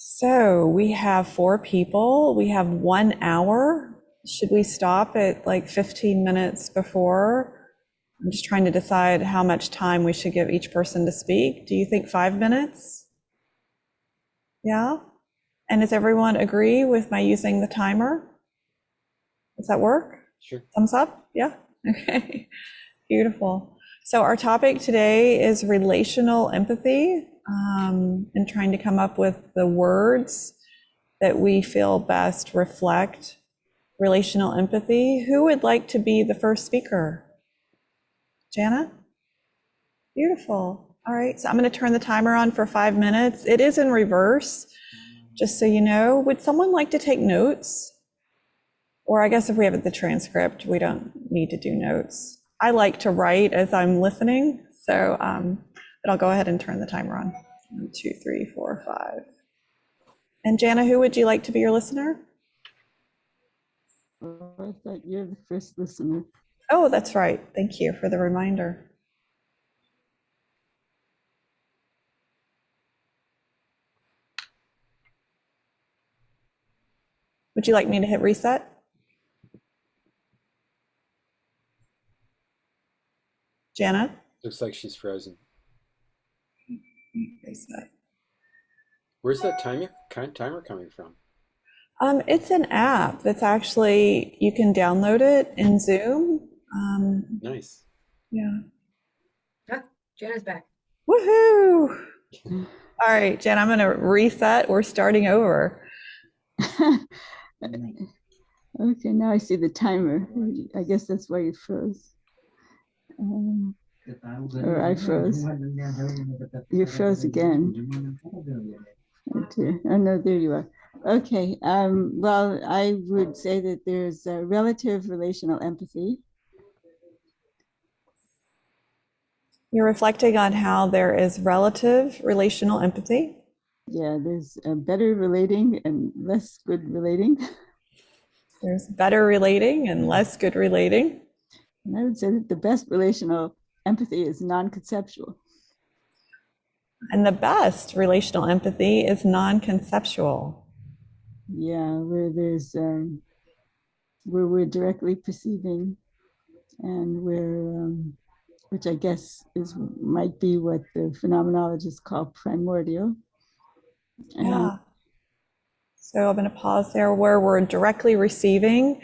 So we have 4 people. We have 1 hour. Should we stop at like 15 minutes before? I'm just trying to decide how much time we should give each person to speak. Do you think 5 minutes? Yeah? And does everyone agree with my using the timer? Does that work? Sure. Thumbs up? Yeah? Okay. Beautiful. So our topic today is relational empathy, and trying to come up with the words that we feel best reflect relational empathy. Who would like to be the first speaker? Jana? Beautiful. All right, so I'm going to turn the timer on for 5 minutes. It is in reverse, just so you know. Would someone like to take notes? Or I guess if we have the transcript, we don't need to do notes. I like to write as I'm listening, so but I'll go ahead and turn the timer on. 1, 2, 3, 4, 5. And Jana, who would you like to be your listener? Oh, I thought you're the first listener. Oh, that's right. Thank you for the reminder. Would you like me to hit reset? Jana? Looks like she's frozen. Reset. Where's that timer coming from? It's an app that's actually, you can download it in Zoom. Nice. Yeah. Ah, Jana's back. Woohoo! All right, Jen, I'm going to reset. We're starting over. Okay, now I see the timer. I guess that's why you froze. Or I froze. You froze again. Oh no, there you are. Okay, well, I would say that there's a relative relational empathy. You're reflecting on how there is relative relational empathy. Yeah, there's better relating and less good relating. There's better relating and less good relating. And I would say that the best relational empathy is non-conceptual. And the best relational empathy is non-conceptual. Yeah, where there's where we're directly perceiving, and where which I guess might be what the phenomenologists call primordial. Yeah. So I'm going to pause there where we're directly receiving,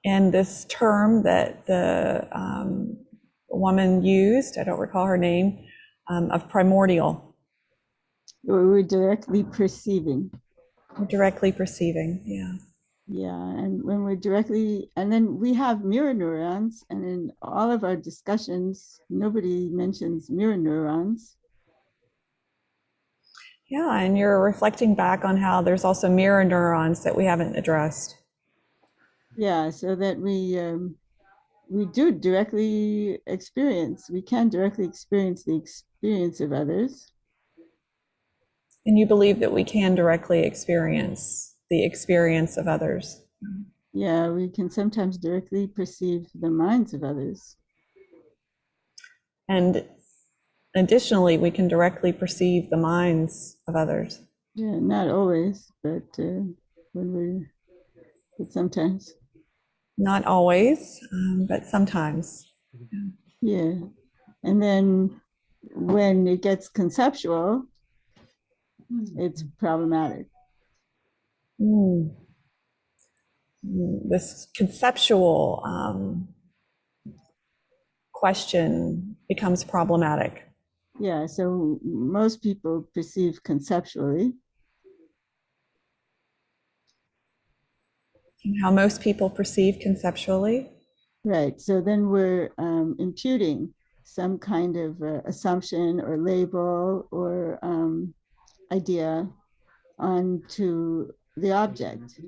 and this term that the woman used, I don't recall her name, of primordial. We're directly perceiving. We're directly perceiving, yeah. Yeah, and when we're directly, and then we have mirror neurons, and in all of our discussions, nobody mentions mirror neurons. Yeah, and you're reflecting back on how there's also mirror neurons that we haven't addressed. Yeah, so that we do directly experience, we can directly experience the experience of others. And you believe that we can directly experience the experience of others. Yeah, we can sometimes directly perceive the minds of others. And additionally, we can directly perceive the minds of others. Yeah, not always, but but sometimes. Not always, but sometimes. Yeah, and then when it gets conceptual, it's problematic. This conceptual question becomes problematic. Yeah, so most people perceive conceptually. And how most people perceive conceptually. Right, so then we're imputing some kind of assumption or label or idea onto the object.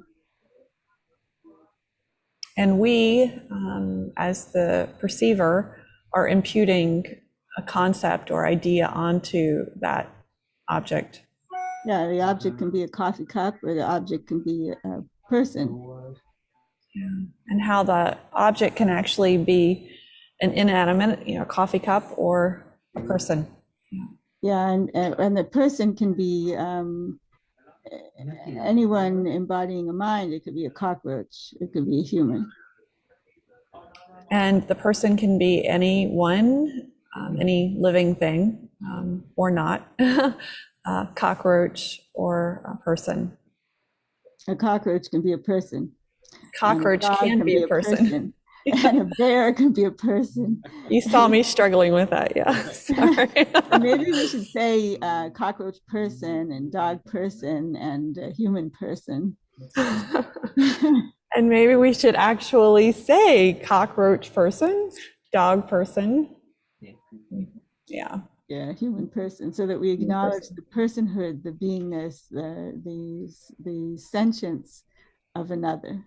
And we, as the perceiver, are imputing a concept or idea onto that object. Yeah, the object can be a coffee cup, or the object can be a person. Yeah. And how the object can actually be an inanimate, coffee cup, or a person. Yeah, and the person can be anyone embodying a mind. It could be a cockroach. It could be a human. And the person can be anyone, any living thing, or not, a cockroach or a person. A cockroach can be a person. And a Cockroach dog can can be be a a person. person. And a bear can be a person. You saw me struggling with that, yeah. Sorry. So maybe we should say cockroach person and dog person and human person. And maybe we should actually say cockroach person, dog person. Yeah. Yeah, human person, so that we acknowledge the personhood, the beingness, the sentience of another.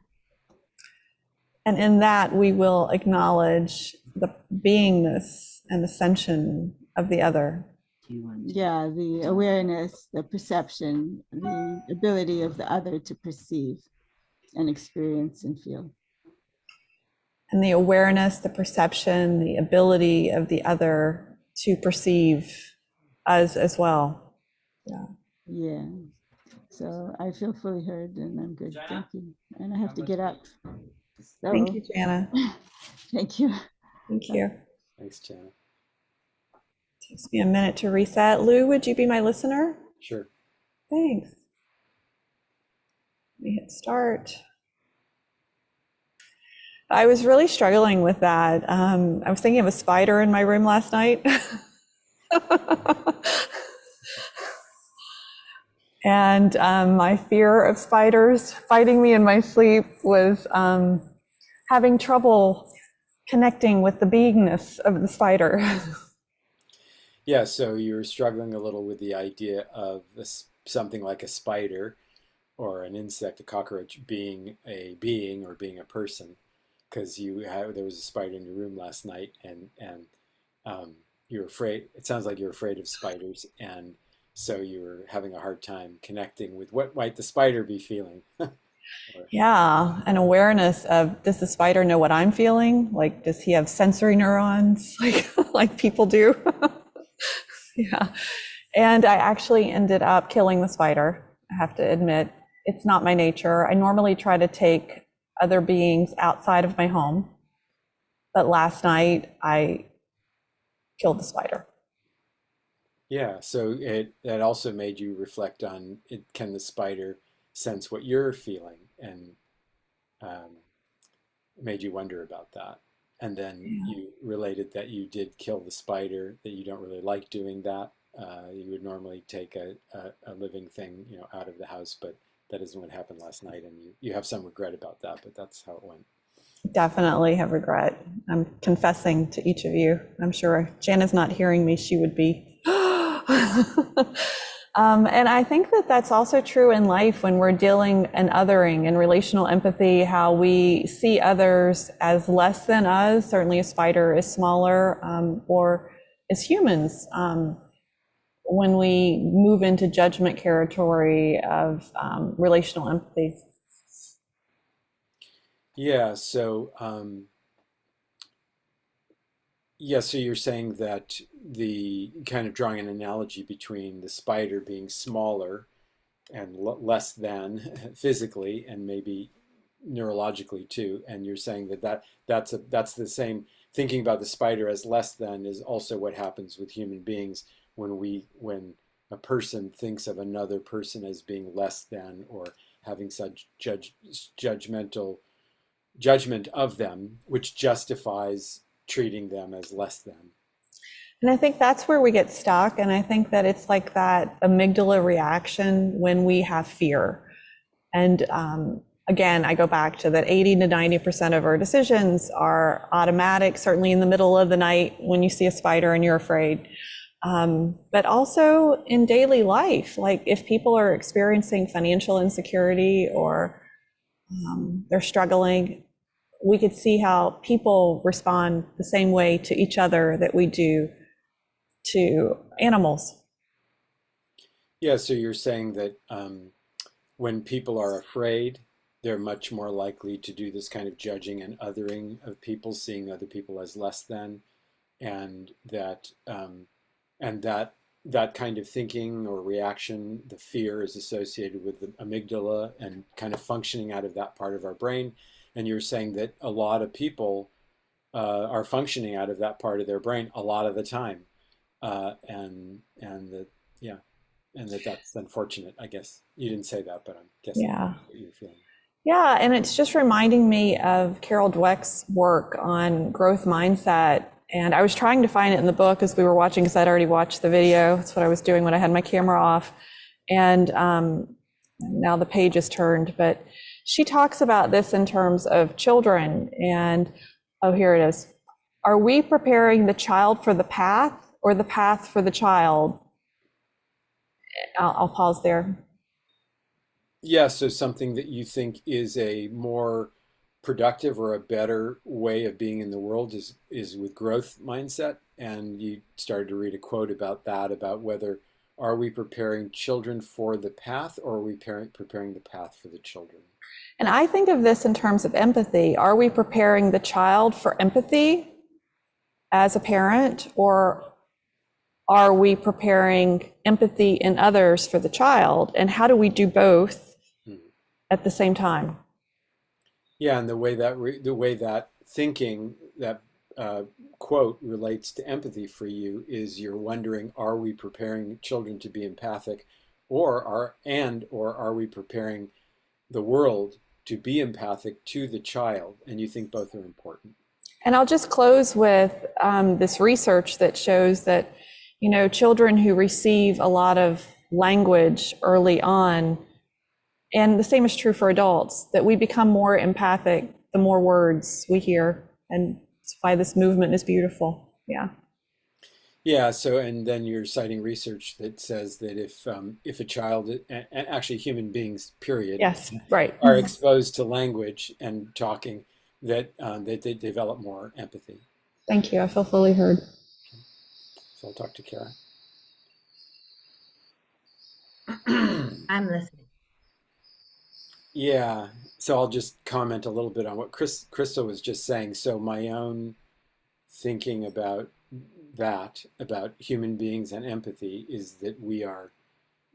And in that, we will acknowledge the beingness and ascension of the other. Yeah, the awareness, the perception, the ability of the other to perceive and experience and feel. And the awareness, the perception, the ability of the other to perceive us as well. Yeah. Yeah. So I feel fully heard and I'm good. Thank you. And I have to get up. So, Thank you, Jana. thank you. Thank you. Thanks, Jana. Takes me a minute to reset. Lou, would you be my listener? Sure. Thanks. Let me hit start. I was really struggling with that. I was thinking of a spider in my room last night. And my fear of spiders fighting me in my sleep was having trouble connecting with the beingness of the spider. Yeah, so you're struggling a little with the idea of something like a spider or an insect, a cockroach, being a being or being a person, because there was a spider in your room last night, and you're afraid. It sounds like you're afraid of spiders, and so you were having a hard time connecting with what might the spider be feeling. Yeah, an awareness of, does the spider know what I'm feeling? Like, does he have sensory neurons like people do? Yeah. And I actually ended up killing the spider. I have to admit, it's not my nature. I normally try to take other beings outside of my home. But last night I killed the spider. Yeah, so that also made you reflect on can the spider sense what you're feeling, and um, made you wonder about that. And then you related that you did kill the spider, that you don't really like doing that. You would normally take a living thing, out of the house, but that isn't what happened last night, and you have some regret about that, but that's how it went. Definitely have regret. I'm confessing to each of you. I'm sure Jana's not hearing me. She would be. And I think that that's also true in life when we're dealing and othering and relational empathy, how we see others as less than us. Certainly a spider is smaller, or as humans, when we move into judgment territory of relational empathy. Yeah, so so you're saying that the kind of drawing an analogy between the spider being smaller and less than physically and maybe neurologically too, and you're saying that's the same. Thinking about the spider as less than is also what happens with human beings when a person thinks of another person as being less than or having such judgmental judgment of them, which justifies treating them as less than. And I think that's where we get stuck. And I think that it's like that amygdala reaction when we have fear. And again, I go back to that 80 to 90% of our decisions are automatic, certainly in the middle of the night when you see a spider and you're afraid. But also in daily life, like if people are experiencing financial insecurity or they're struggling, we could see how people respond the same way to each other that we do to animals. Yeah, so you're saying that when people are afraid, they're much more likely to do this kind of judging and othering of people, seeing other people as less than, and that that kind of thinking or reaction, the fear is associated with the amygdala and kind of functioning out of that part of our brain. And you're saying that a lot of people are functioning out of that part of their brain a lot of the time, and that yeah, and that's unfortunate. I guess you didn't say that, but I'm guessing Yeah. that's what you're feeling. Yeah, and it's just reminding me of Carol Dweck's work on growth mindset. And I was trying to find it in the book as we were watching, because I'd already watched the video. That's what I was doing when I had my camera off. And now the page is turned. But she talks about this in terms of children. And oh, here it is. Are we preparing the child for the path, or the path for the child? I'll pause there. Yeah, so something that you think is a more productive or a better way of being in the world is with growth mindset. And you started to read a quote about that, about whether are we preparing children for the path, or are we preparing the path for the children? And I think of this in terms of empathy. Are we preparing the child for empathy as a parent, or are we preparing empathy in others for the child? And how do we do both Hmm. at the same time? Yeah, and the way that thinking, that quote relates to empathy for you is you're wondering, are we preparing children to be empathic, or are we preparing the world to be empathic to the child? And you think both are important. And I'll just close with this research that shows that, children who receive a lot of language early on, and the same is true for adults, that we become more empathic the more words we hear. And that's why this movement is beautiful. Yeah. Yeah, so and then you're citing research that says that if a child, actually human beings, period, Yes, right. are exposed to language and talking, that they develop more empathy. Thank you. I feel fully heard. So I'll talk to Kara. I'm listening. Yeah, so I'll just comment a little bit on what Crystal was just saying. So my own thinking about that, about human beings and empathy, is that we are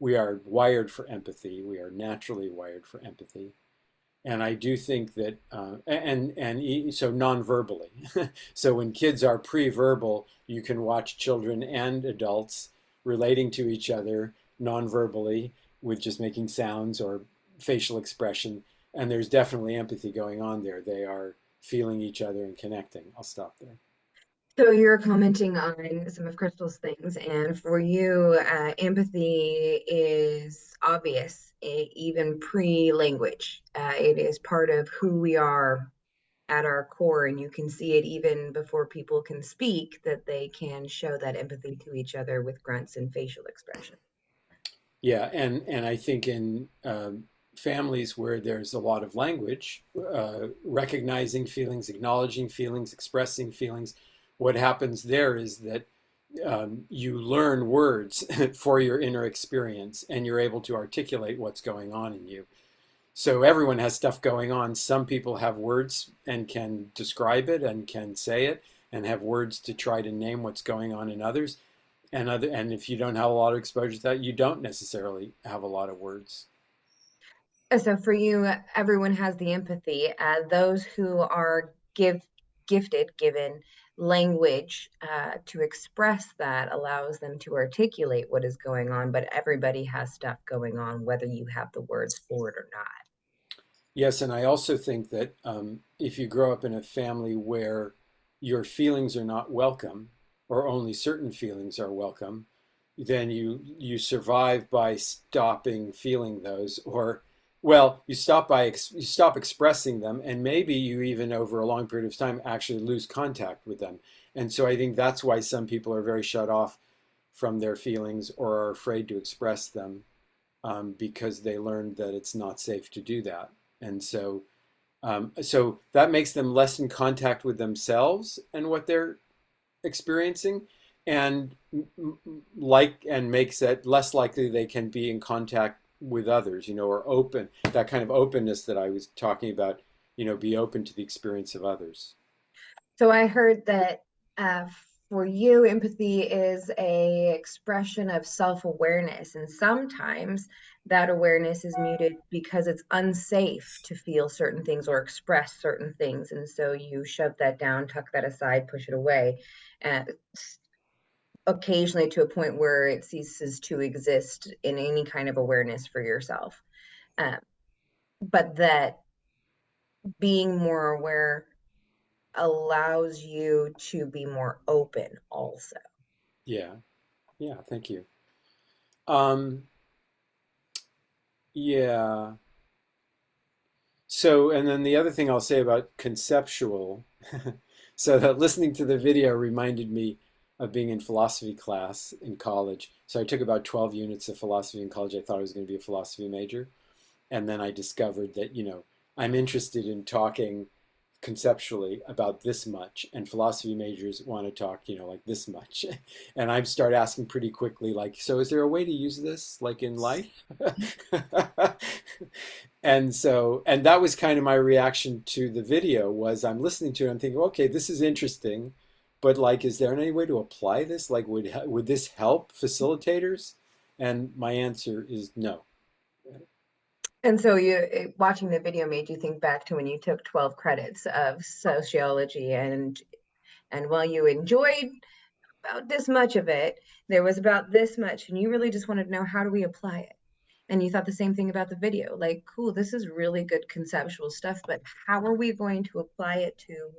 wired for empathy. We are naturally wired for empathy. And I do think that, so non-verbally. So when kids are pre-verbal, you can watch children and adults relating to each other non-verbally with just making sounds or facial expression. And there's definitely empathy going on there. They are feeling each other and connecting. I'll stop there. So you're commenting on some of Crystal's things, and for you, empathy is obvious, even pre-language. It is part of who we are at our core, and you can see it even before people can speak, that they can show that empathy to each other with grunts and facial expression. Yeah, and I think in families where there's a lot of language, recognizing feelings, acknowledging feelings, expressing feelings, what happens there is that you learn words for your inner experience, and you're able to articulate what's going on in you. So everyone has stuff going on. Some people have words and can describe it and can say it, and have words to try to name what's going on in others. And if you don't have a lot of exposure to that, you don't necessarily have a lot of words. So for you, everyone has the empathy. Those who are gifted, given language to express that, allows them to articulate what is going on. But everybody has stuff going on, whether you have the words for it or not. Yes, and I also think that if you grow up in a family where your feelings are not welcome, or only certain feelings are welcome, then you survive by stopping feeling those, or well, you stop expressing them, and maybe you even over a long period of time actually lose contact with them. And so I think that's why some people are very shut off from their feelings or are afraid to express them, because they learned that it's not safe to do that. And so that makes them less in contact with themselves and what they're experiencing, and makes it less likely they can be in contact with others, or open, that kind of openness that I was talking about, be open to the experience of others. So I heard that for you, empathy is a expression of self-awareness, and sometimes that awareness is muted because it's unsafe to feel certain things or express certain things, and so you shove that down, tuck that aside, push it away, occasionally to a point where it ceases to exist in any kind of awareness for yourself. But that being more aware allows you to be more open also. Yeah. Yeah. Thank you. Um, yeah. So, and then the other thing I'll say about conceptual, so that listening to the video reminded me of being in philosophy class in college. So I took about 12 units of philosophy in college. I thought I was going to be a philosophy major. And then I discovered that, I'm interested in talking conceptually about this much, and philosophy majors want to talk, like this much. And I start asking pretty quickly, like, so is there a way to use this like in life? And that was kind of my reaction to the video. Was I'm listening to it, I'm thinking, okay, this is interesting, but like, is there any way to apply this? Like, would this help facilitators? And my answer is no. And so you watching the video made you think back to when you took 12 credits of sociology, and while you enjoyed about this much of it, there was about this much, and you really just wanted to know, how do we apply it? And you thought the same thing about the video, like, cool, this is really good conceptual stuff, but how are we going to apply it to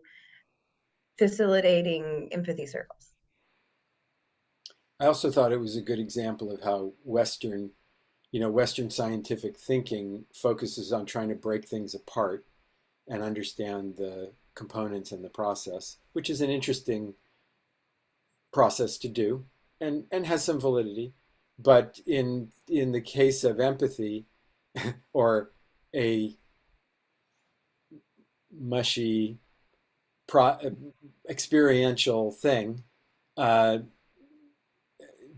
facilitating empathy circles? I also thought it was a good example of how Western scientific thinking focuses on trying to break things apart and understand the components and the process, which is an interesting process to do and has some validity. But in the case of empathy, or a mushy pro, experiential thing, uh,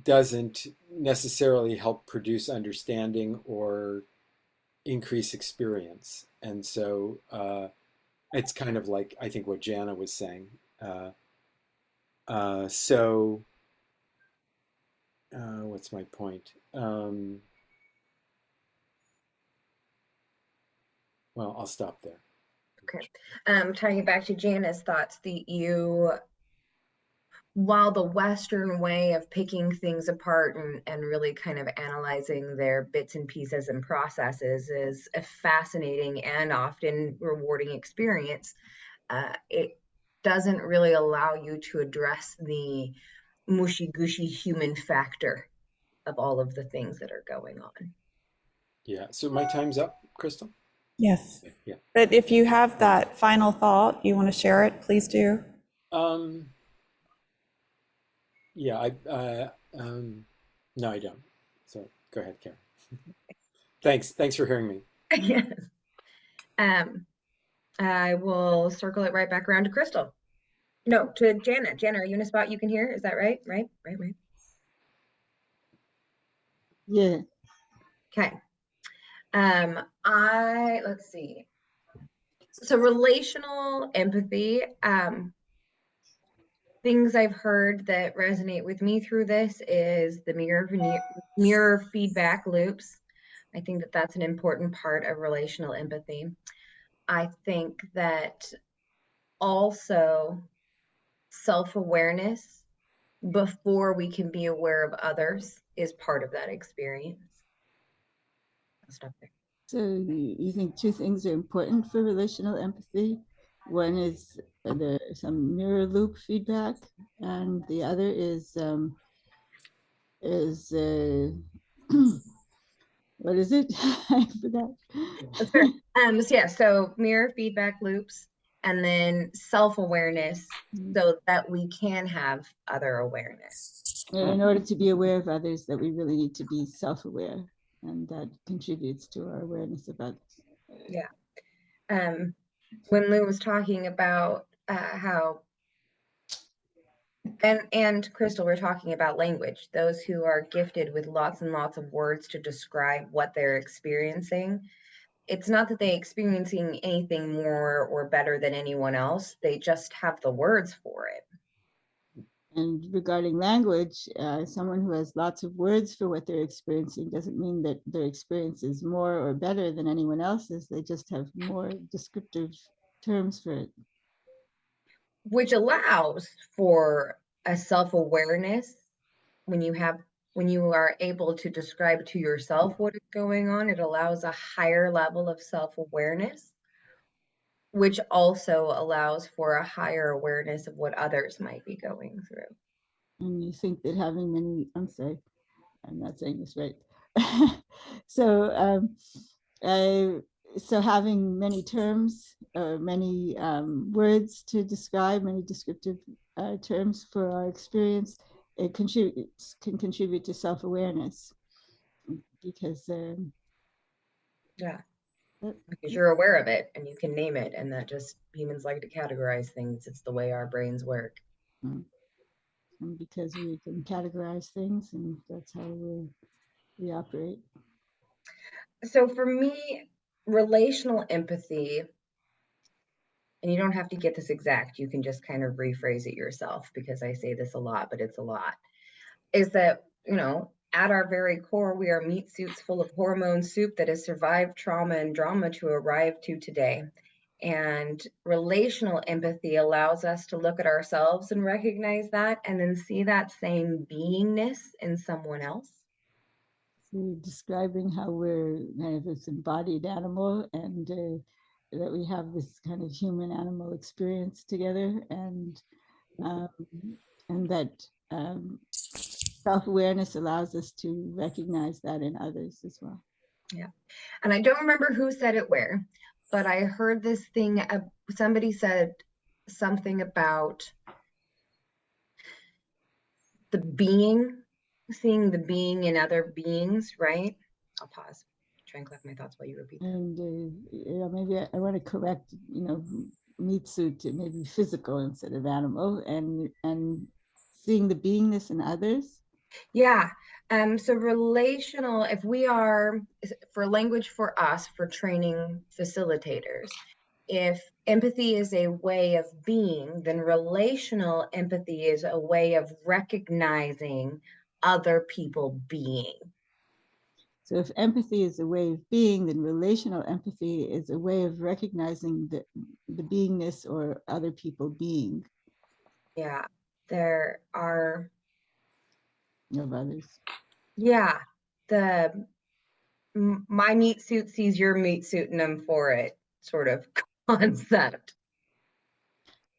doesn't necessarily help produce understanding or increase experience. And so it's kind of like, I think, what Jana was saying. So what's my point? Well, I'll stop there. Okay. Tying it back to Jana's thoughts, while the Western way of picking things apart and really kind of analyzing their bits and pieces and processes is a fascinating and often rewarding experience, it doesn't really allow you to address the mushy gushy human factor of all of the things that are going on. Yeah. So my time's up, Crystal? Yes. Yeah. But if you have that final thought, you want to share it, please do. Um, yeah, no, I don't. So go ahead, Karen. Thanks for hearing me. Yes. I will circle it right back around to Crystal. No, to Jana. Jana, are you in a spot you can hear? Is that right? Right. Yeah. Okay. Let's see. So relational empathy, things I've heard that resonate with me through this is the mirror feedback loops. I think that that's an important part of relational empathy. I think that also self-awareness before we can be aware of others is part of that experience. I'll stop there. So you think two things are important for relational empathy? One is some mirror loop feedback, and the other is what is it? I forgot. Sure. So mirror feedback loops, and then self-awareness so that we can have other awareness. And in order to be aware of others, that we really need to be self-aware, and that contributes to our awareness of others. Yeah. When Lou was talking about how, and Crystal were talking about language, those who are gifted with lots and lots of words to describe what they're experiencing. It's not that they're experiencing anything more or better than anyone else. They just have the words for it. And regarding language, someone who has lots of words for what they're experiencing doesn't mean that their experience is more or better than anyone else's. They just have more descriptive terms for it. Which allows for a self-awareness when you are able to describe to yourself what is going on. It allows a higher level of self-awareness, which also allows for a higher awareness of what others might be going through. And you think that having many, I'm sorry, I'm not saying this right. so, so having many terms or many words to describe, many descriptive terms for our experience, it can contribute to self-awareness because Yeah, that- because you're aware of it and you can name it, and that just humans like to categorize things. It's the way our brains work. and because we can categorize things, and that's how we operate. So for me, relational empathy, and you don't have to get this exact, you can just kind of rephrase it yourself because I say this a lot, but it's a lot, is that, at our very core, we are meat suits full of hormone soup that has survived trauma and drama to arrive to today. And relational empathy allows us to look at ourselves and recognize that, and then see that same beingness in someone else. So describing how we're kind of this embodied animal, and that we have this kind of human animal experience together, and that self-awareness allows us to recognize that in others as well. Yeah. And I don't remember who said it where, but I heard this thing, somebody said something about the being, seeing the being in other beings, right? I'll pause, try and collect my thoughts while you repeat that. And maybe I want to correct, meat suit to maybe physical instead of animal, and seeing the beingness in others. Yeah. So relational, if we are, for language for us, for training facilitators, if empathy is a way of being, then relational empathy is a way of recognizing other people being. So if empathy is a way of being, then relational empathy is a way of recognizing the beingness or other people being. Yeah, there are. Of others. Yeah, my meat suit sees your meat suit and I'm for it sort of concept.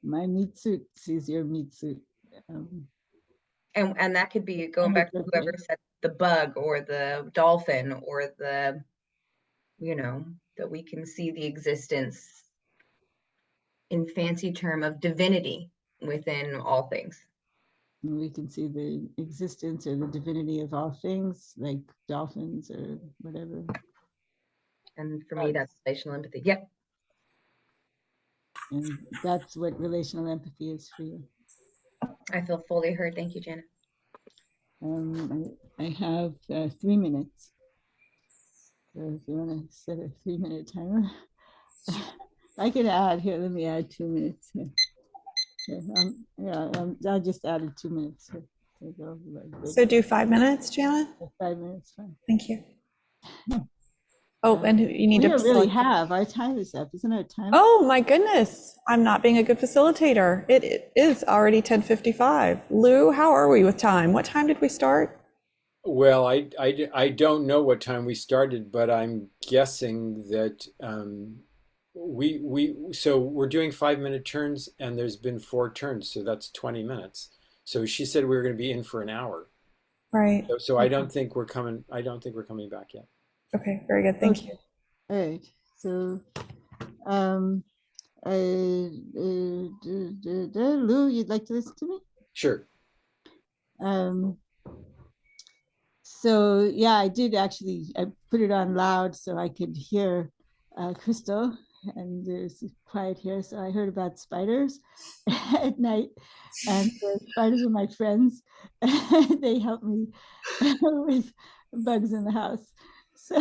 My meat suit sees your meat suit. And that could be going back to whoever said the bug or the dolphin or the, that we can see the existence in fancy term of divinity within all things. And we can see the existence or the divinity of all things, like dolphins or whatever. And for me, that's relational empathy. Yep. And that's what relational empathy is for you. I feel fully heard. Thank you, Janet. I have 3 minutes. So if you want to set a 3-minute timer, I can add here. Let me add 2 minutes here. I just added 2 minutes here. So do 5 minutes, Janet? 5 minutes, fine. Thank you. Oh, and you need we to don't really have, our time is up, isn't our time? Oh my goodness, I'm not being a good facilitator. It is already 10:55. Lou, how are we with time? What time did we start? Well, I don't know what time we started, but I'm guessing that so we're doing 5-minute turns, and there's been 4 turns, so that's 20 minutes. So she said we were going to be in for an hour. Right. So I don't think we're coming. I don't think we're coming back yet. Okay, very good. Thank you. All right. So, Lou, you'd like to listen to me? Sure. So yeah, I did actually. I put it on loud so I could hear Crystal, and there's quiet here. So I heard about spiders at night, and the spiders are my friends. They help me with bugs in the house. So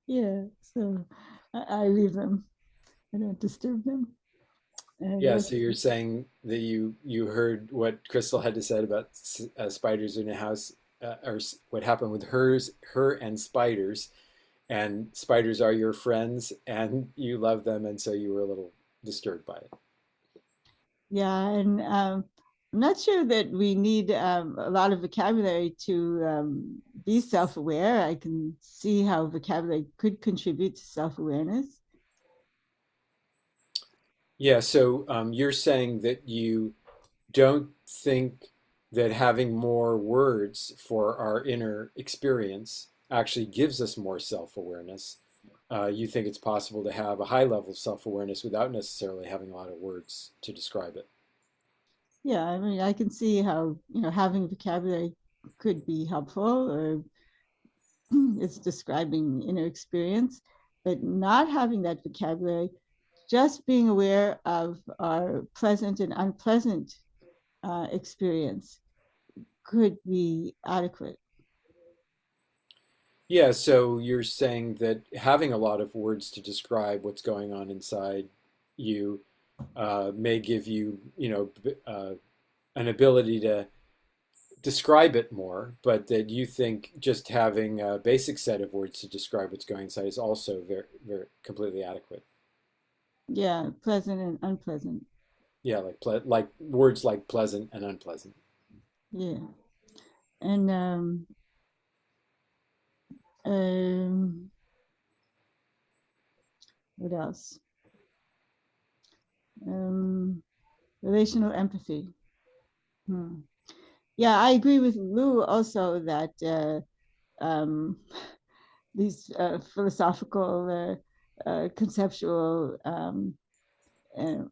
yeah, so I leave them. I don't disturb them. Yeah, That's so you're saying that you heard what Crystal had to say about spiders in a house, what happened with her and spiders are your friends, and you love them, and so you were a little disturbed by it. yeah, and I'm not sure that we need a lot of vocabulary to be self-aware. I can see how vocabulary could contribute to self-awareness. Yeah, so you're saying that you don't think that having more words for our inner experience actually gives us more self-awareness. You think it's possible to have a high level of self-awareness without necessarily having a lot of words to describe it. Yeah, I mean, I can see how, having vocabulary could be helpful, or it's describing inner experience, but not having that vocabulary, just being aware of our pleasant and unpleasant experience could be adequate. Yeah, so you're saying that having a lot of words to describe what's going on inside you may give you, an ability to describe it more, but that you think just having a basic set of words to describe what's going inside is also very, very completely adequate. Yeah, pleasant and unpleasant. Yeah, like words like pleasant and unpleasant. Yeah. And um, what else? Um, Relational empathy. Hmm. Yeah, I agree with Lou also that um, these philosophical, conceptual uh,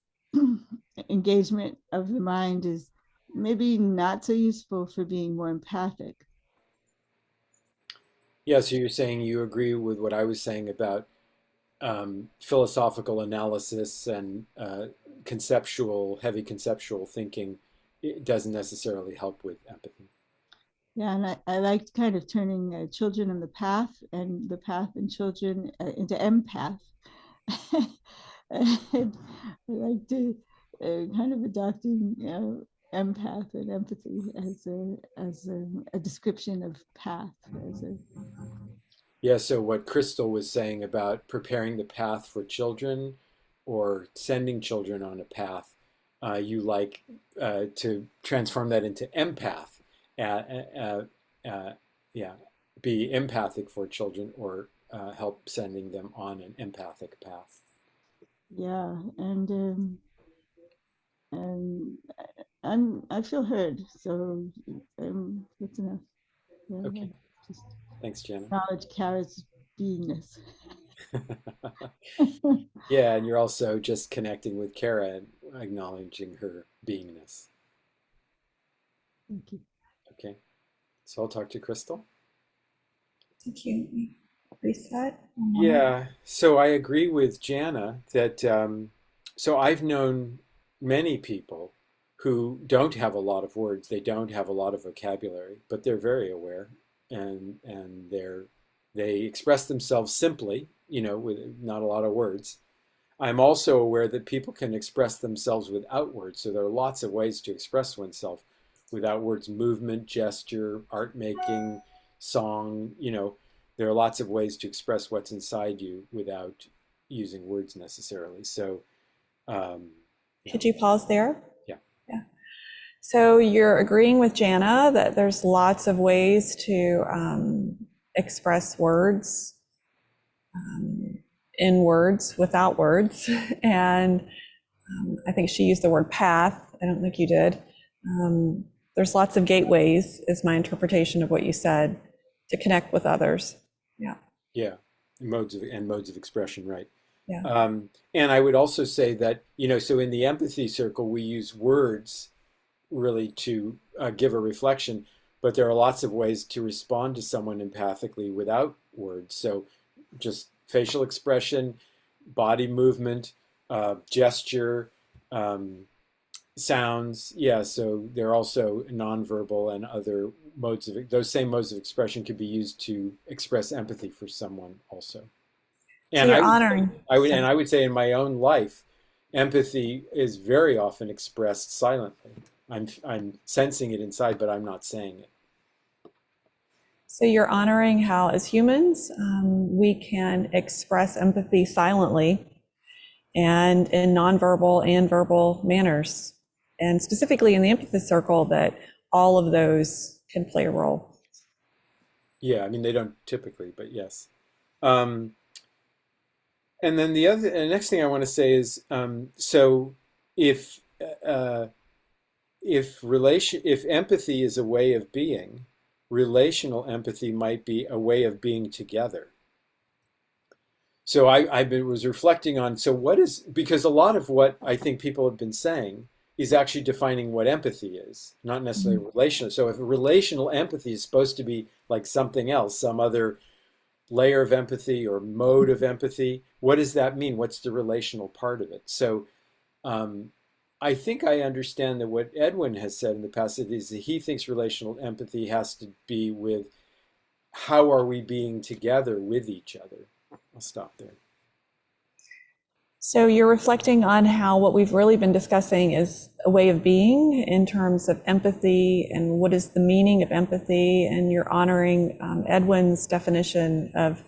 engagement of the mind is maybe not so useful for being more empathic. Yeah, so you're saying you agree with what I was saying about philosophical analysis and heavy conceptual thinking. It doesn't necessarily help with empathy. Yeah, and I liked kind of turning children in the path and the path and children into empath. And I like to kind of adopting, empath and empathy as a description of path. Yeah, so what Crystal was saying about preparing the path for children or sending children on a path, you like to transform that into empath. Yeah, be empathic for children or help sending them on an empathic path. Yeah, and I feel heard, so that's enough. Yeah, Okay, just thanks, Jenna. knowledge carries beingness. Yeah, and you're also just connecting with Kara and acknowledging her beingness. Thank you. Okay, so I'll talk to Crystal. Thank you. Reset. One moment. Yeah, so I agree with Jana that so I've known many people who don't have a lot of words, they don't have a lot of vocabulary, but they're very aware and they express themselves simply, with not a lot of words. I'm also aware that people can express themselves without words, so there are lots of ways to express oneself without words, movement, gesture, art making, song, there are lots of ways to express what's inside you without using words necessarily. So, yeah, Could you pause there? yeah, Yeah. So you're agreeing with Jana that there's lots of ways to express words in words without words. And I think she used the word path. I don't think you did. There's lots of gateways, is my interpretation of what you said, to connect with others. Yeah. yeah, modes of expression, right? Yeah. And I would also say that, so in the empathy circle, we use words really to give a reflection, but there are lots of ways to respond to someone empathically without words. So just facial expression, body movement, gesture, um, sounds. Yeah, so there are also nonverbal and other those same modes of expression could be used to express empathy for someone also. So And you're honoring. I would say in my own life, empathy is very often expressed silently. I'm sensing it inside, but I'm not saying it. So you're honoring how, as humans, we can express empathy silently and in nonverbal and verbal manners. And specifically in the empathy circle, that all of those can play a role. Yeah, I mean, they don't typically, but yes. And then the next thing I want to say is, so if uh, if empathy is a way of being, relational empathy might be a way of being together. So was reflecting on, so what is, because a lot of what I think people have been saying is actually defining what empathy is, not necessarily relational. So if relational empathy is supposed to be like something else, some other layer of empathy or mode of empathy, what does that mean? What's the relational part of it? So I think I understand that what Edwin has said in the past is that he thinks relational empathy has to be with how are we being together with each other. I'll stop there. So you're reflecting on how what we've really been discussing is a way of being in terms of empathy and what is the meaning of empathy, and you're honoring Edwin's definition of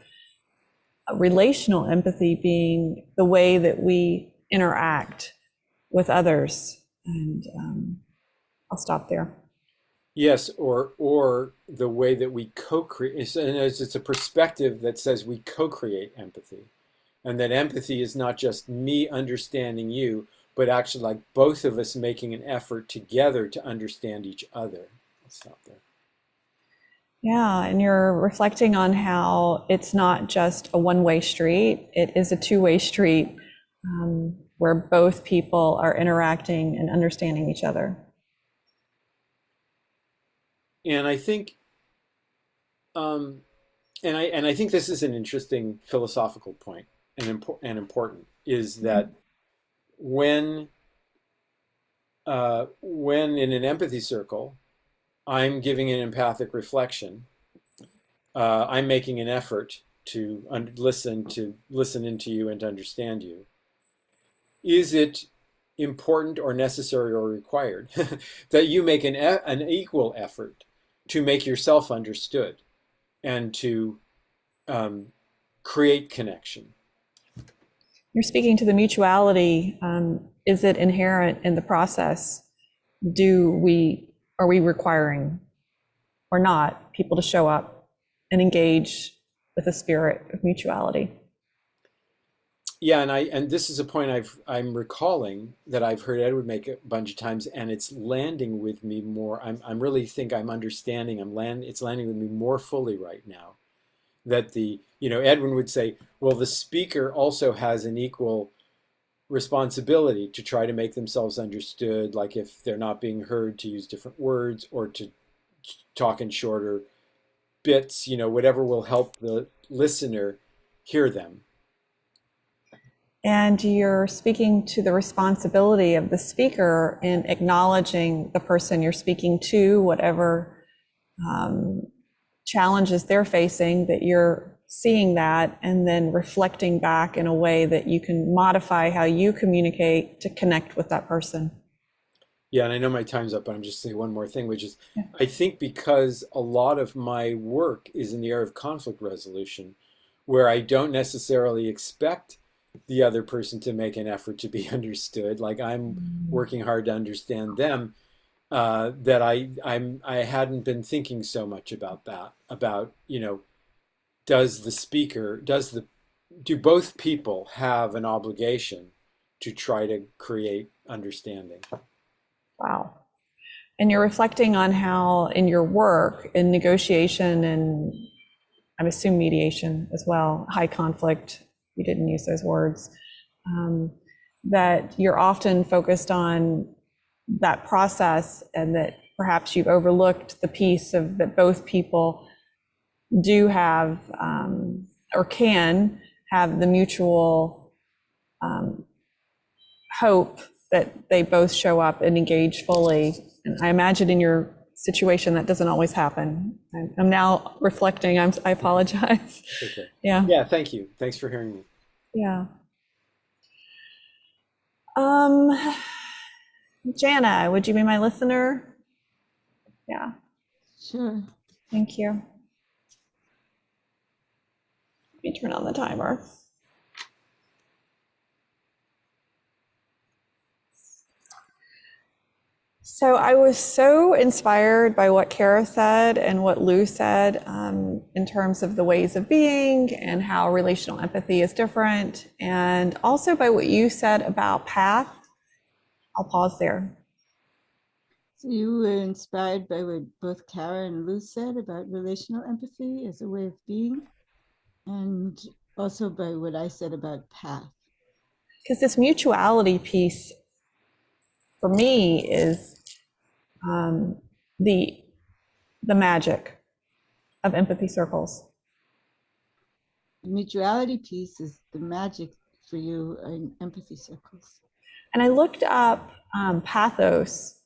relational empathy being the way that we interact with others. And I'll stop there. Yes, or the way that we co-create. It's a perspective that says we co-create empathy, and that empathy is not just me understanding you, but actually like both of us making an effort together to understand each other. I'll stop there. Yeah, and you're reflecting on how it's not just a one-way street, it is a two-way street where both people are interacting and understanding each other. And I think, and I think this is an interesting philosophical point and important is that when in an empathy circle, I'm giving an empathic reflection. I'm making an effort to listen into you and to understand you. Is it important or necessary or required that you make an equal effort to make yourself understood and to create connection? You're speaking to the mutuality. Is it inherent in the process? Are we requiring or not people to show up and engage with a spirit of mutuality? Yeah, and this is a point I'm recalling that I've heard Edward make a bunch of times, and it's landing with me more. I'm really think I'm understanding. It's landing with me more fully right now. That Edwin would say, well, the speaker also has an equal responsibility to try to make themselves understood, like if they're not being heard, to use different words or to talk in shorter bits, whatever will help the listener hear them. And you're speaking to the responsibility of the speaker in acknowledging the person you're speaking to, whatever challenges they're facing, that you're seeing that and then reflecting back in a way that you can modify how you communicate to connect with that person. Yeah, and I know my time's up, but I'm just saying one more thing, which is I think because a lot of my work is in the area of conflict resolution, where I don't necessarily expect the other person to make an effort to be understood, like I'm working hard to understand them, that I hadn't been thinking so much about that, about, do both people have an obligation to try to create understanding? Wow. And you're reflecting on how in your work in negotiation and I assume mediation as well, high conflict, you didn't use those words, that you're often focused on that process and that perhaps you've overlooked the piece of that both people do have or can have the mutual hope that they both show up and engage fully. And I imagine in your situation that doesn't always happen. I'm now reflecting. I apologize. Okay. Yeah. Yeah. Thank you. Thanks for hearing me. Yeah. Um, Jana, would you be my listener? Yeah, Sure. thank you. Let me turn on the timer. So I was so inspired by what Kara said and what Lou said in terms of the ways of being and how relational empathy is different, and also by what you said about path. I'll pause there. So you were inspired by what both Kara and Lou said about relational empathy as a way of being, and also by what I said about path. Because this mutuality piece for me is the magic of empathy circles. The mutuality piece is the magic for you in empathy circles. And I looked up pathos,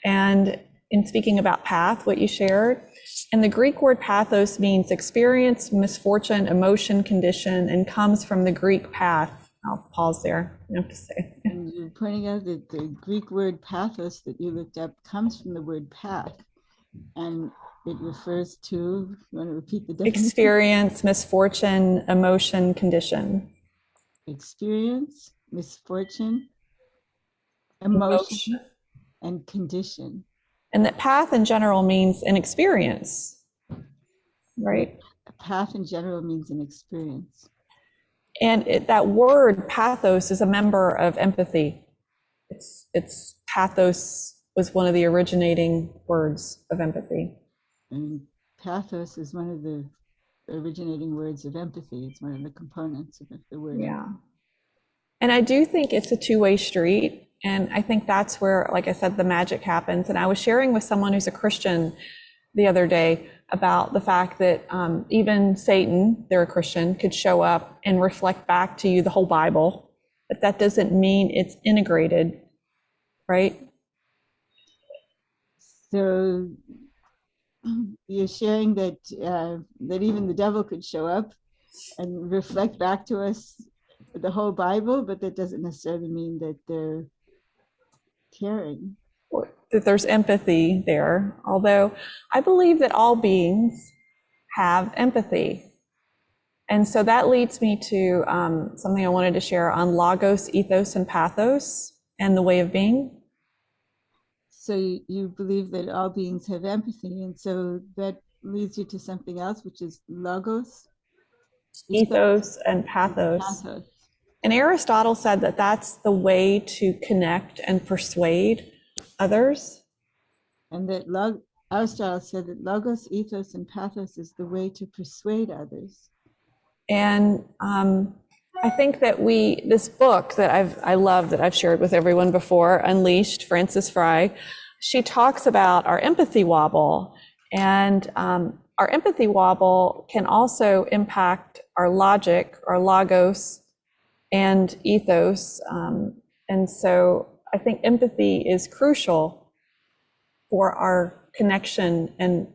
and in speaking about path, what you shared, and the Greek word pathos means experience, misfortune, emotion, condition, and comes from the Greek path. I'll pause there. I have to say. And you're pointing out that the Greek word pathos that you looked up comes from the word path, and it refers to, you want to repeat the definition? Experience, misfortune, emotion, condition. Experience, misfortune, emotion, and condition. And that path in general means an experience, right? A path in general means an experience. And that word pathos is a member of empathy. It's pathos was one of the originating words of empathy. And pathos is one of the originating words of empathy. It's one of the components of the word. Yeah. And I do think it's a two-way street. And I think that's where, like I said, the magic happens. And I was sharing with someone who's a Christian the other day about the fact that even Satan, they're a Christian, could show up and reflect back to you the whole Bible, but that doesn't mean it's integrated, right? So you're sharing that that even the devil could show up and reflect back to us the whole Bible, but that doesn't necessarily mean that they're caring. Or that there's empathy there, although I believe that all beings have empathy. And so that leads me to something I wanted to share on logos, ethos, and pathos and the way of being. So you believe that all beings have empathy, and so that leads you to something else, which is logos, Ethos, and pathos. And Aristotle said that that's the way to connect and persuade others. And that Aristotle said that logos, ethos, and pathos is the way to persuade others. And I think that this book that I love that I've shared with everyone before, Unleashed, Frances Fry, she talks about our empathy wobble. And our empathy wobble can also impact our logic, our logos, and ethos. And so I think empathy is crucial for our connection and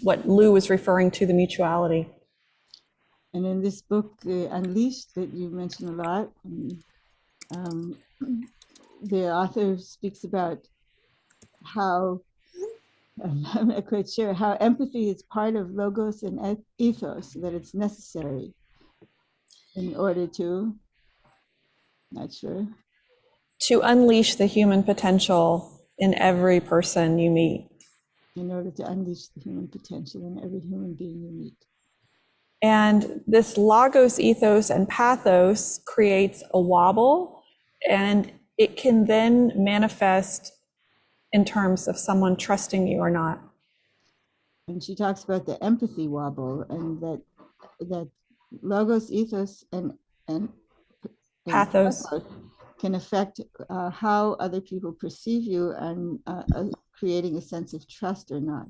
what Lou was referring to, the mutuality. And in this book, Unleashed, that you mentioned a lot, the author speaks about how, I'm not quite sure, how empathy is part of logos and ethos, that it's necessary in order to, not sure. To unleash the human potential in every person you meet. In order to unleash the human potential in every human being you meet. And this logos, ethos, and pathos creates a wobble, and it can then manifest in terms of someone trusting you or not. And she talks about the empathy wobble, and that logos, ethos, and Pathos can affect how other people perceive you and creating a sense of trust or not.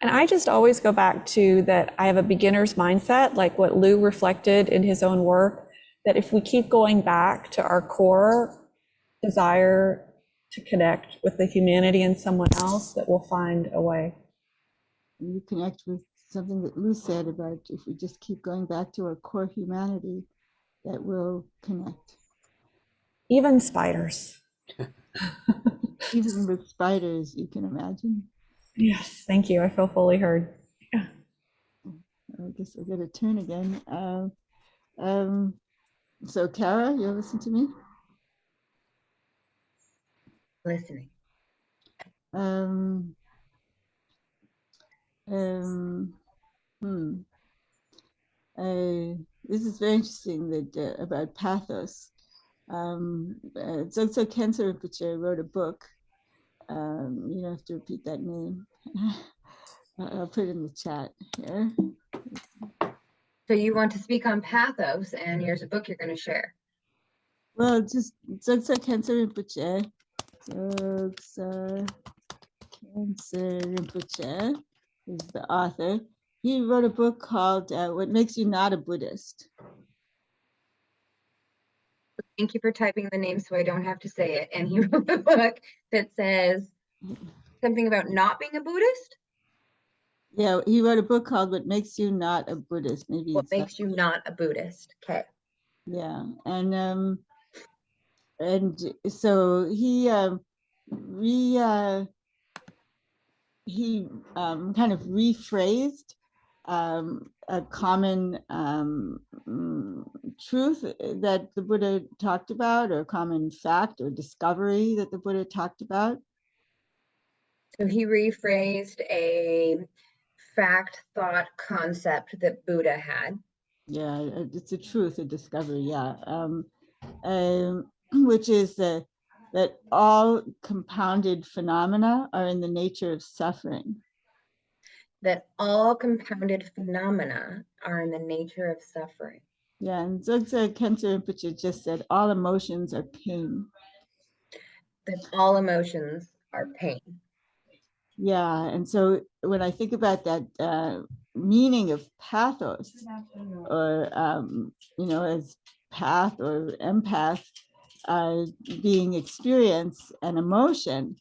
And I just always go back to that I have a beginner's mindset, like what Lou reflected in his own work, that if we keep going back to our core desire to connect with the humanity in someone else, that we'll find a way. And you connect with something that Lou said about if we just keep going back to our core humanity, that will connect. Even spiders. Even with spiders, you can imagine. Yes, thank you. I feel fully heard. Yeah. I guess I got to turn again. Um, so Kara, you listen to me? Listening. Um, um, hmm. This is very interesting that about pathos. Dzogchen Khyentse Rinpoche wrote a book. You don't have to repeat that name. I'll put it in the chat here. So you want to speak on pathos, and here's a book you're going to share. Well, just Dzogchen Khyentse Rinpoche. Dzogchen Khyentse Rinpoche is the author. He wrote a book called What Makes You Not a Buddhist. Thank you for typing the name so I don't have to say it. And he wrote a book that says something about not being a Buddhist. Yeah, he wrote a book called What Makes You Not a Buddhist. Maybe What it's makes you not a Buddhist? Okay. yeah. And so re he kind of rephrased a common truth that the Buddha talked about, or a common fact or discovery that the Buddha talked about. So he rephrased a fact, thought, concept that Buddha had. Yeah, it's a truth, a discovery. Yeah, which is that all compounded phenomena are in the nature of suffering. That all compounded phenomena are in the nature of suffering. Yeah, and Dzogchen Khyentse Rinpoche just said all emotions are pain. That all emotions are pain. Yeah, and so when I think about that meaning of pathos, or as path or empath, being experience and emotion,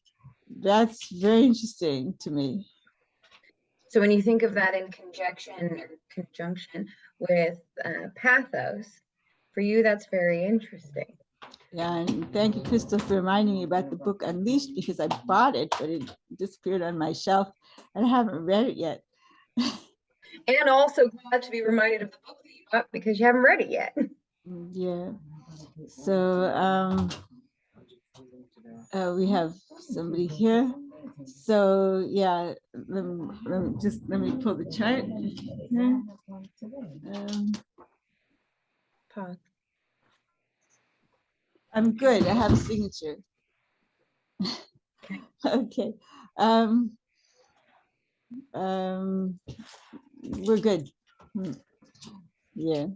that's very interesting to me. So when you think of that in conjunction with pathos, for you, that's very interesting. Yeah, and thank you, Crystal, for reminding me about the book Unleashed, because I bought it, but it disappeared on my shelf and I haven't read it yet. And also glad to be reminded of the book that you got because you haven't read it yet. Yeah. So we have somebody here. So yeah, let me pull the chart here. I'm good. I have a signature. Okay. We're good. Yeah.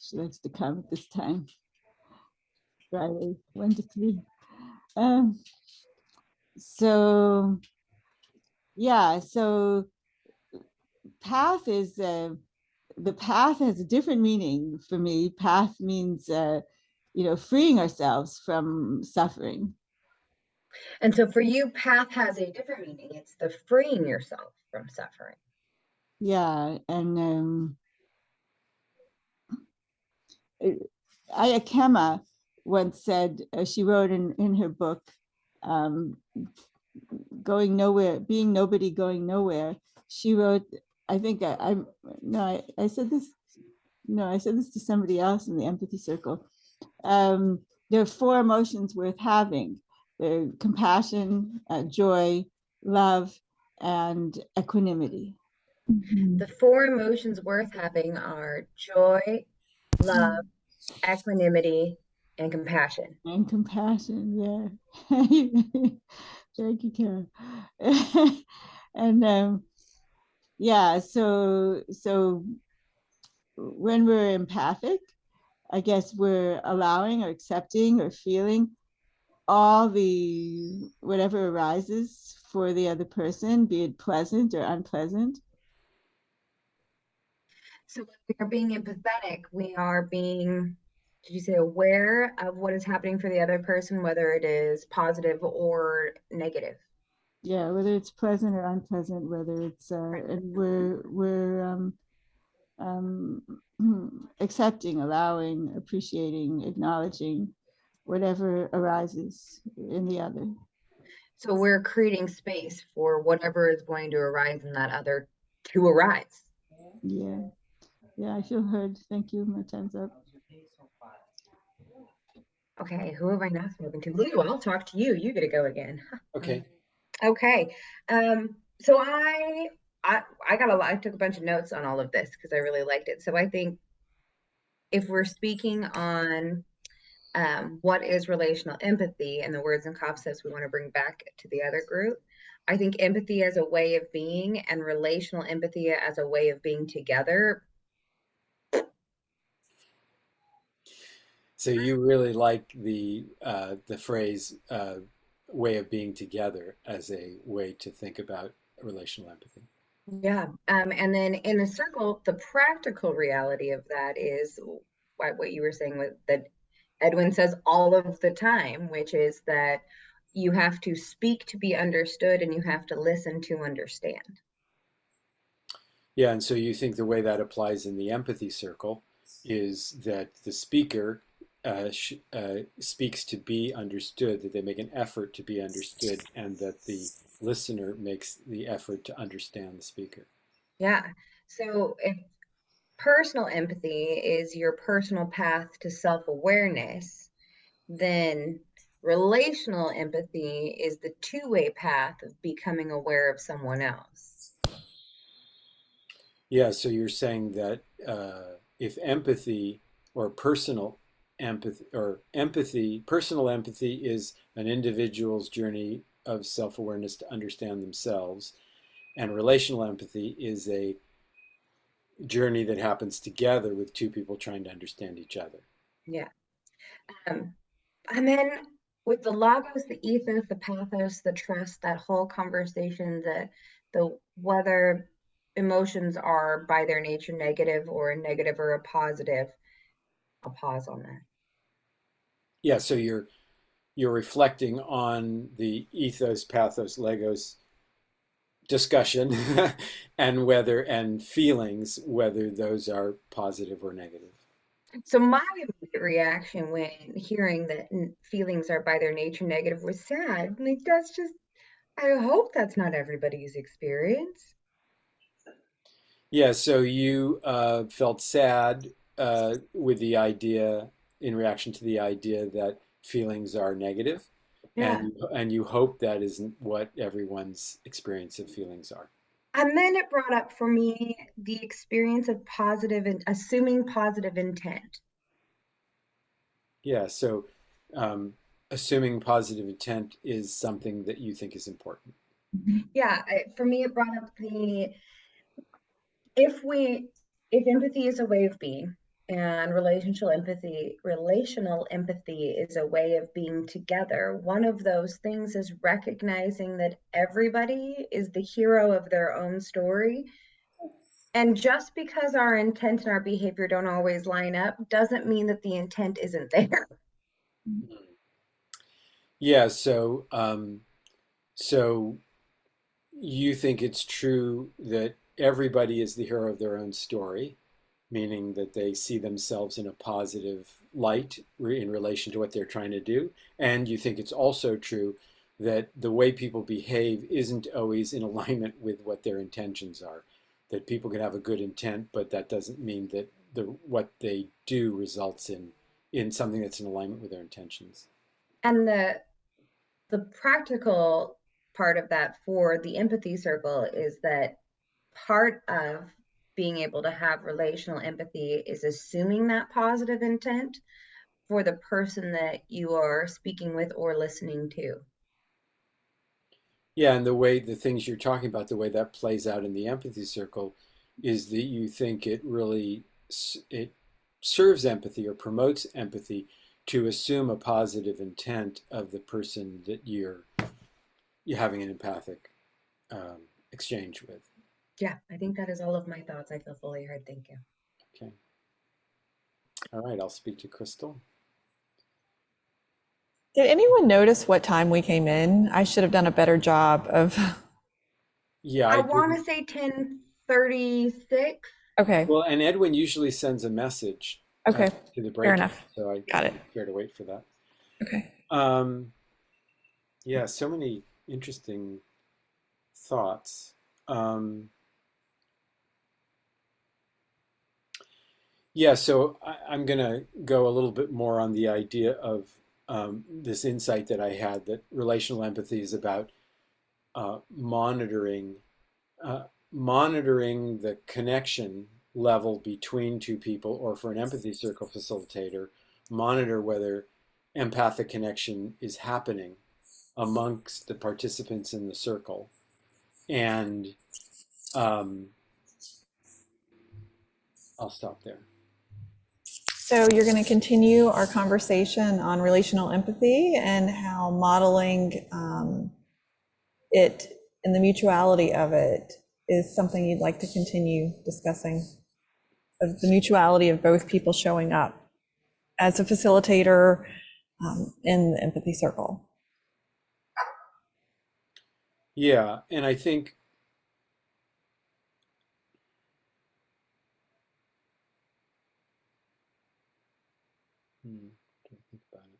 She likes to come at this time. Friday, 1 to 3. So yeah, so path is the path has a different meaning for me. Path means freeing ourselves from suffering. And so for you, path has a different meaning. It's the freeing yourself from suffering. Yeah, and Aya Kema once said, she wrote in her book, Going Nowhere, Being Nobody, Going Nowhere. She wrote, I think I said this, no, I said this to somebody else in the empathy circle. There are 4 emotions worth having. They're compassion, joy, love, and equanimity. The 4 emotions worth having are joy, love, equanimity, and compassion. And compassion, yeah. Thank you, Karen. And yeah, so when we're empathic, I guess we're allowing or accepting or feeling all the whatever arises for the other person, be it pleasant or unpleasant. So when we are being empathetic, we are being, did you say, aware of what is happening for the other person, whether it is positive or negative? Yeah, whether it's pleasant or unpleasant, whether it's and we're accepting, allowing, appreciating, acknowledging whatever arises in the other. So we're creating space for whatever is going to arise in that other to arise. Yeah. Yeah, I feel heard. Thank you. My time's up. Okay, who have I not spoken to? Lou, I'll talk to you. You get to go again. Okay. Okay. So I got a lot. I took a bunch of notes on all of this because I really liked it. So I think if we're speaking on what is relational empathy and the words and concepts we want to bring back to the other group, I think empathy as a way of being and relational empathy as a way of being together. So you really like the phrase way of being together as a way to think about relational empathy. Yeah. And then in the circle, the practical reality of that is what you were saying with that Edwin says all of the time, which is that you have to speak to be understood and you have to listen to understand. Yeah, and so you think the way that applies in the empathy circle is that the speaker speaks to be understood, that they make an effort to be understood, and that the listener makes the effort to understand the speaker. Yeah. So if personal empathy is your personal path to self-awareness, then relational empathy is the two-way path of becoming aware of someone else. Yeah, so you're saying that if empathy or personal personal empathy is an individual's journey of self-awareness to understand themselves, and relational empathy is a journey that happens together with two people trying to understand each other. Yeah. Um, and then with the logos, the ethos, the pathos, the trust, that whole conversation, the whether emotions are by their nature negative or a negative or a positive, I'll pause on that. Yeah, so you're reflecting on the ethos, pathos, legos discussion and feelings, whether those are positive or negative. So my immediate reaction when hearing that feelings are by their nature negative was sad. Like that's just, I hope that's not everybody's experience. Yeah, so you felt sad with the idea, in reaction to the idea that feelings are negative, Yeah. and you hope that isn't what everyone's experience of feelings are. And then it brought up for me the experience of positive and assuming positive intent. Yeah, so um, assuming positive intent is something that you think is important. Yeah, for me, it brought up the if we if empathy is a way of being and relational empathy is a way of being together, one of those things is recognizing that everybody is the hero of their own story. And just because our intent and our behavior don't always line up doesn't mean that the intent isn't there. Yeah, so you think it's true that everybody is the hero of their own story, meaning that they see themselves in a positive light in relation to what they're trying to do. And you think it's also true that the way people behave isn't always in alignment with what their intentions are. That people can have a good intent, but that doesn't mean that what they do results in something that's in alignment with their intentions. And the practical part of that for the empathy circle is that part of being able to have relational empathy is assuming that positive intent for the person that you are speaking with or listening to. Yeah, and the things you're talking about, the way that plays out in the empathy circle is that you think it serves empathy or promotes empathy to assume a positive intent of the person that you're having an empathic exchange with. Yeah, I think that is all of my thoughts. I feel fully heard. Thank you. Okay. All right, I'll speak to Crystal. Did anyone notice what time we came in? I should have done a better job of. Yeah, I I want didn't. to say 10:36. Okay, Well, and Edwin usually sends a message okay, to the fair breakout, enough. so I Got it. care to wait for that. Okay. Yeah, so many interesting thoughts. Um, yeah, so I'm going to go a little bit more on the idea of this insight that I had that relational empathy is about uh, monitoring uh, monitoring the connection level between two people, or for an empathy circle facilitator, monitor whether empathic connection is happening amongst the participants in the circle. And um, I'll stop there. So you're going to continue our conversation on relational empathy and how modeling it and the mutuality of it is something you'd like to continue discussing, of the mutuality of both people showing up as a facilitator in the empathy circle. Yeah, and I think think about it.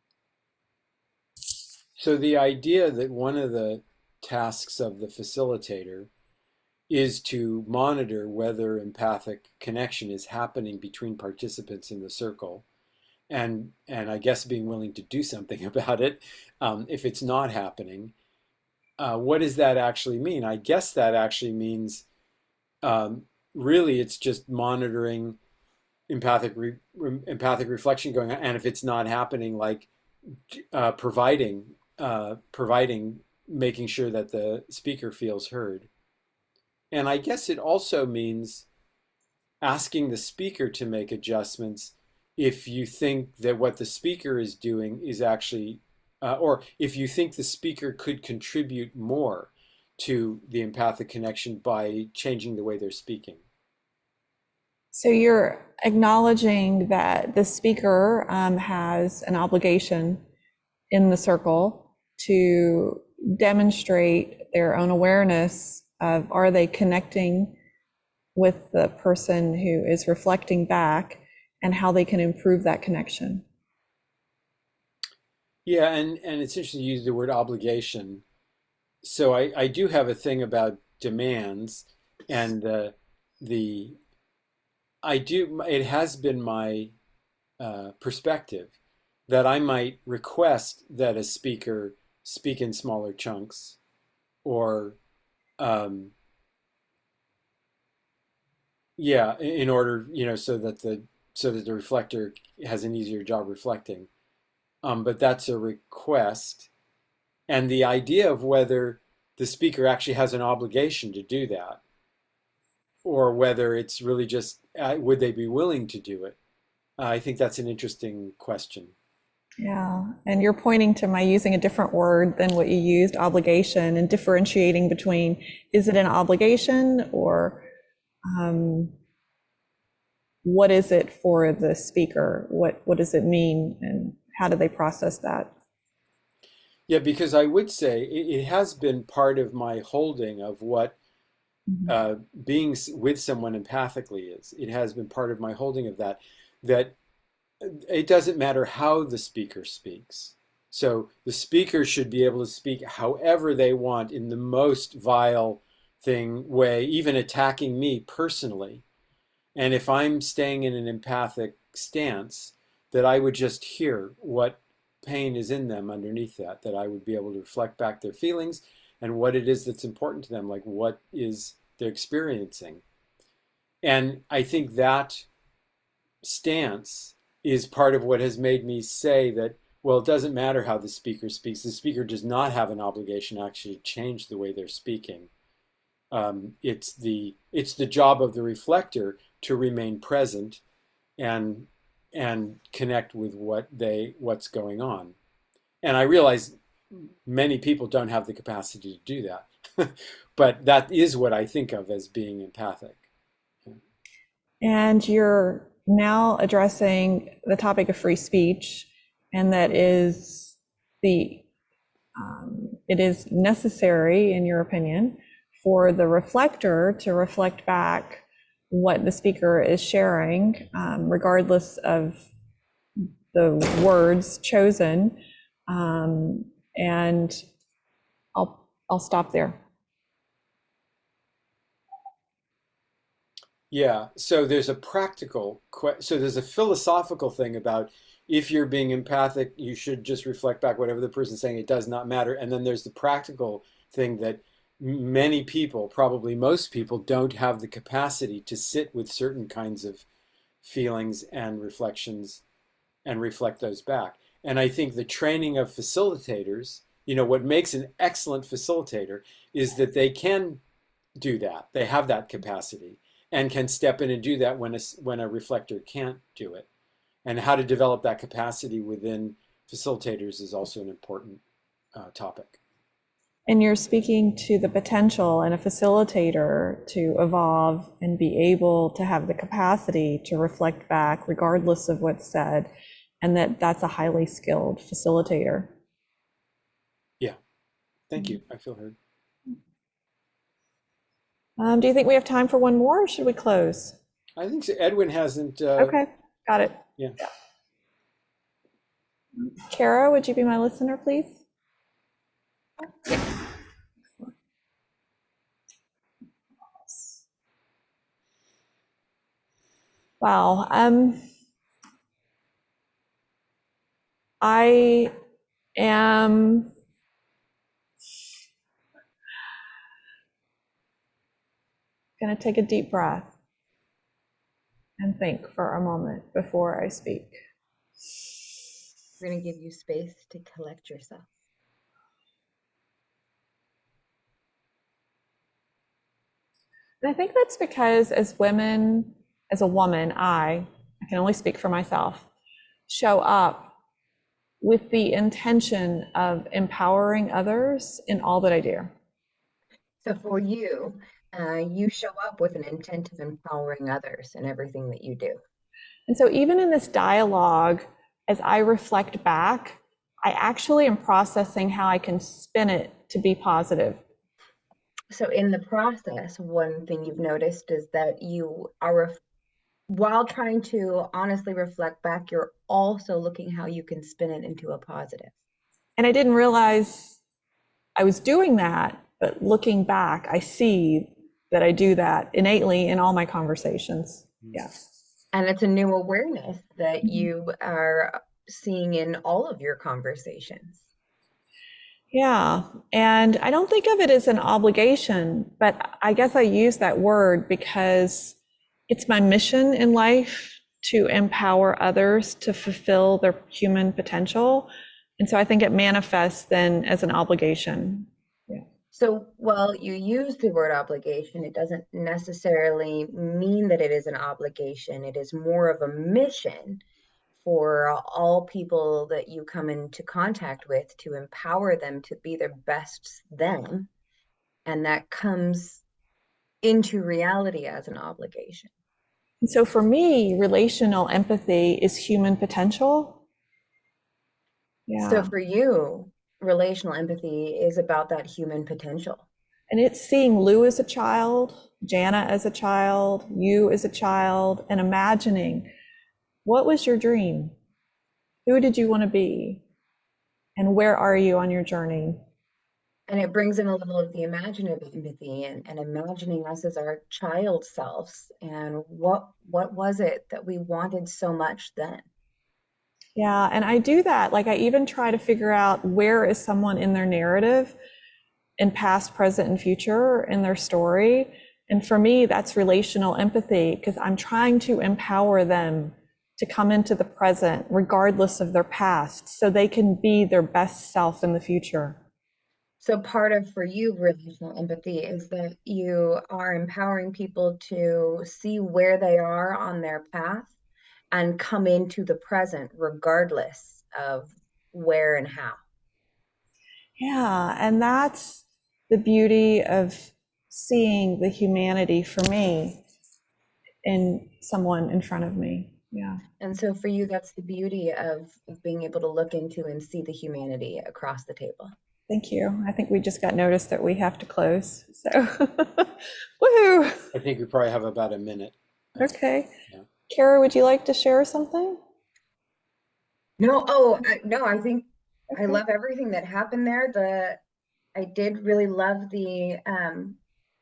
So the idea that one of the tasks of the facilitator is to monitor whether empathic connection is happening between participants in the circle, and I guess being willing to do something about it if it's not happening. What does that actually mean? I guess that actually means um, really it's just monitoring empathic reflection going on, and if it's not happening, like providing making sure that the speaker feels heard. And I guess it also means asking the speaker to make adjustments if you think that what the speaker is doing is actually, or if you think the speaker could contribute more to the empathic connection by changing the way they're speaking. So you're acknowledging that the speaker has an obligation in the circle to demonstrate their own awareness of, are they connecting with the person who is reflecting back, and how they can improve that connection. Yeah, and it's interesting to use the word obligation. So I do have a thing about demands, and the I do. It has been my perspective that I might request that a speaker speak in smaller chunks, or um, yeah, in order, so that the reflector has an easier job reflecting. But that's a request, and the idea of whether the speaker actually has an obligation to do that, or whether it's really just would they be willing to do it. I think that's an interesting question. Yeah, and you're pointing to my using a different word than what you used, obligation, and differentiating between, is it an obligation, or what is it for the speaker? What does it mean, and how do they process that? Yeah, because I would say it has been part of my holding of what being with someone empathically is. It has been part of my holding of that, that it doesn't matter how the speaker speaks. So the speaker should be able to speak however they want in the most vile thing way, even attacking me personally. And if I'm staying in an empathic stance, that I would just hear what pain is in them underneath that, that I would be able to reflect back their feelings and what it is that's important to them, like what is they're experiencing. And I think that stance is part of what has made me say that, well, it doesn't matter how the speaker speaks. The speaker does not have an obligation to actually change the way they're speaking. It's the job of the reflector to remain present and connect with what's going on. And I realize many people don't have the capacity to do that, but that is what I think of as being empathic. And you're now addressing the topic of free speech, and that is it is necessary, in your opinion, for the reflector to reflect back what the speaker is sharing, regardless of the words chosen. And I'll stop there. Yeah, so there's a so there's a philosophical thing about if you're being empathic, you should just reflect back whatever the person's saying, it does not matter. And then there's the practical thing that many people, probably most people, don't have the capacity to sit with certain kinds of feelings and reflections and reflect those back. And I think the training of facilitators, what makes an excellent facilitator is that they can do that. They have that capacity and can step in and do that when a reflector can't do it. And how to develop that capacity within facilitators is also an important topic. And you're speaking to the potential in a facilitator to evolve and be able to have the capacity to reflect back regardless of what's said, and that's a highly skilled facilitator. Yeah, thank you. I feel heard. Do you think we have time for one more, or should we close? I think so. Edwin hasn't. Okay, got it. Yeah. Kara, would you be my listener, please? Wow. I am going to take a deep breath and think for a moment before I speak. We're going to give you space to collect yourself. And I think that's because as women, as a woman, I can only speak for myself, show up with the intention of empowering others in all that I do. So for you, you show up with an intent of empowering others in everything that you do. And so even in this dialogue, as I reflect back, I actually am processing how I can spin it to be positive. So in the process, one thing you've noticed is that you are, while trying to honestly reflect back, you're also looking how you can spin it into a positive. And I didn't realize I was doing that, but looking back, I see that I do that innately in all my conversations. Yeah. And it's a new awareness that you are seeing in all of your conversations. Yeah, and I don't think of it as an obligation, but I guess I use that word because it's my mission in life to empower others to fulfill their human potential. And so I think it manifests then as an obligation. Yeah. So while you use the word obligation, it doesn't necessarily mean that it is an obligation. It is more of a mission for all people that you come into contact with to empower them to be their best them. And that comes into reality as an obligation. And so for me, relational empathy is human potential. Yeah. So for you, relational empathy is about that human potential. And it's seeing Lou as a child, Jana as a child, you as a child, and imagining, what was your dream? Who did you want to be? And where are you on your journey? And it brings in a little of the imaginative empathy and imagining us as our child selves and what was it that we wanted so much then. Yeah, and I do that. Like I even try to figure out where is someone in their narrative in past, present, and future in their story. And for me, that's relational empathy because I'm trying to empower them to come into the present regardless of their past so they can be their best self in the future. So part of, for you, relational empathy is that you are empowering people to see where they are on their path and come into the present regardless of where and how. Yeah, and that's the beauty of seeing the humanity for me in someone in front of me. Yeah. And so for you, that's the beauty of being able to look into and see the humanity across the table. Thank you. I think we just got notice that we have to close. So, woohoo! I think we probably have about a minute. Okay. Yeah. Kara, would you like to share something? No, no, I think I love everything that happened there. I did really love the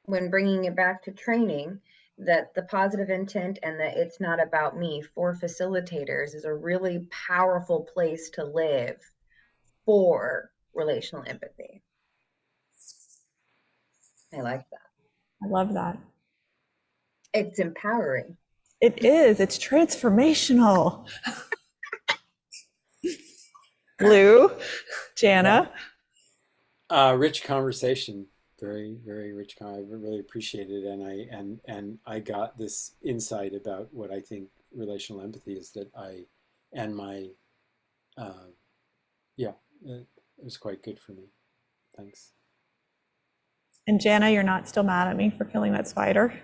when bringing it back to training, that the positive intent and that it's not about me for facilitators is a really powerful place to live for relational empathy. I like that. I love that. It's empowering. It is. It's transformational. Lou, Jana. Rich conversation, very, very rich. I really appreciate it, and I got this insight about what I think relational empathy is. Yeah, it was quite good for me. Thanks. And Jana, you're not still mad at me for killing that spider?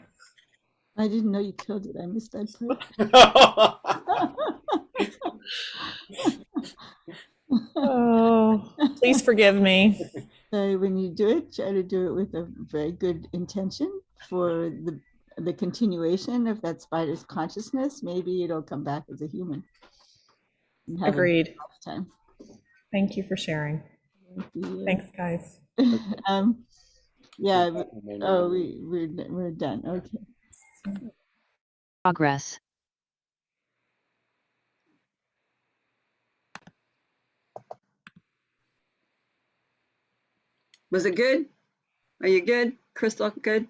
I didn't know you killed it. I missed that part. Oh, please forgive me. So when you do it, try to do it with a very good intention for the continuation of that spider's consciousness. Maybe it'll come back as a human and have Agreed. a lifetime. Thank you for sharing. Thanks, guys. Yeah. Oh, we're done. Okay. Progress. Was it good? Are you good? Crystal, good?